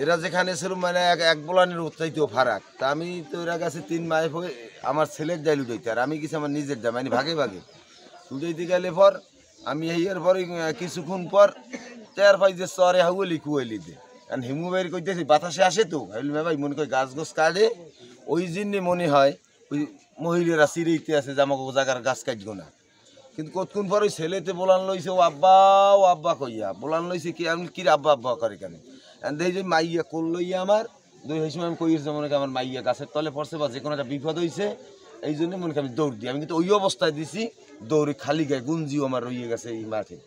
এরা যেখানে ছিল মানে এক বোলানের উৎসাহিতেও ফারাক তা আমি তো এরা কাছে 3 মাস হয়ে আমার ছেলের জাইলু দিতে আর আমি কিছু আমার নিজের যা মানে ভাগে ভাগে উঠাইতে গেলে পর আমি এর পরে কিছুক্ষণ পর 4-5 যে চরে হাউলি কুয়ালি দে কারণ হিমু বের করতেছি বাতাসে আসে তো ভাই মনে করে গাছ গোছ কাটে ওই জন্যে মনে হয় ওই মহিলারা চিরেইতে আছে যে আমাকে ও জায়গার গাছ কাটবো না কিন্তু কতক্ষণ পর ওই ছেলেতে বোলান লইছে ও আব্বা কইয়া বোলান লইছে কি আমি কি আব্বা করে কেন দেখি যে মাইয়া কোল লইয়া আমার দুই সময় আমি কইছি মনে আমার মাইয়া গাছের তলে পড়ছে বা যে কোনো একটা বিপদ হয়েছে এই জন্য মনে করি আমি দৌড় দিই আমি কিন্তু ওই অবস্থায় দিছি দৌড়ে খালি গায়ে গুঞ্জিও আমার রইয়ে গেছে এই মাঠে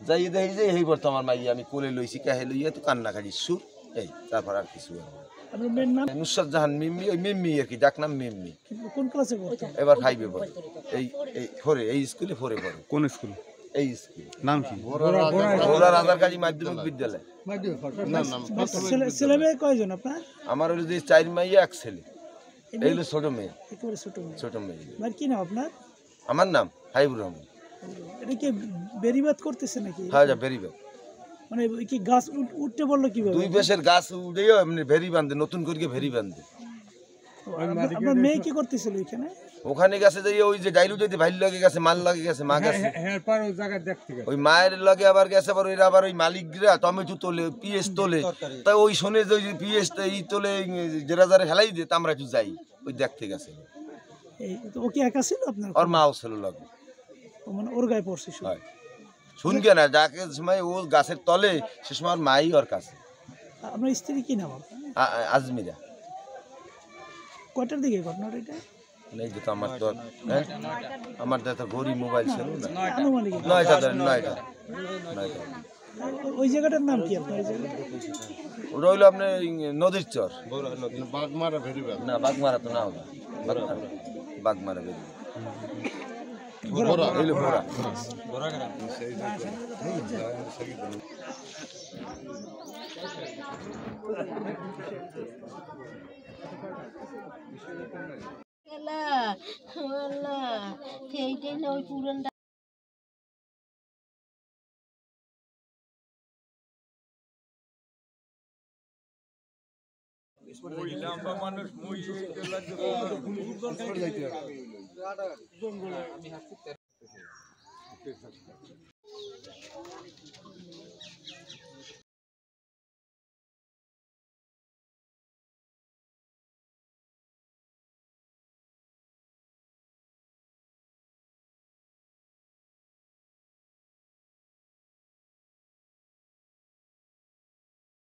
যাই দেখি যে এই বর্ত আমার মাইয়া আমি কোলে লইছি কাহে লইয়া তো কান্নাকাটি সুর এই তারপর আর কিছু নুসরাত জাহান মিম্মি ওই মিম্মি আর কি ডাক নাম মিম্মি কোন ক্লাসে পড়তো এবার 5 এ পড়ে এই ফোরে এই স্কুলে ফোরে পড়ে কোন স্কুল এই স্কুল নাম কি ভোরা রাজারকাজী মাধ্যমিক বিদ্যালয় ছেলে মেয়ে কয়জন আপনার আমার হলো যে 4 মাইয়া এক ছেলে এই হলো ছোট মেয়ে একেবারে ছোট মেয়ে ভাই কি নাম আপনার আমার নাম হাইবুর রহমান এটা কি বেরিবাদ করতেছে নাকি হ্যাঁ যা বেরিবাদ মানে কি গাছ উঠতে বললো কিভাবে দুই বেশের গাছ উঠেও এমনি ভেরি বাঁধে নতুন করে ভেরি বাঁধে আপনার মেয়ে কি করতেছিল এখানে ওখানে গেছে যে ওই যে ডাইলু যদি ভাইল লাগে গেছে মাল লাগে গেছে মা গেছে ওই মায়ের লাগে আবার গেছে আবার ওই আবার ওই মালিকরা টমেটো তোলে পিএস তোলে তাই ওই শোনে যে ওই পিএস ই তোলে জেরা জারে হেলাই দিয়ে আমরা একটু যাই ওই দেখতে গেছে ও কি একা ছিল আপনার ওর মাও ছিল লাগে মানে ওর গায়ে পড়ছে শুনকে না যাকে সময় ও গাছের তলে সে সময় ওর মাই ওর কাছে আপনার স্ত্রী কি নাম আজমিরা কয়টার দিকে ঘটনাটা এটা নেই তো আমার তো আমার তো ঘড়ি মোবাইল ছিল না আনুমানিক 9টা ওই জায়গাটার নাম কি আপনার ওটা হইলো আপনার নদীর চর বাগমারা ভেরিবাগ না বাগমারা তো না হলো বাগমারা ভেরিবাগ সেইটাই না ওই পুরানটা মানুষ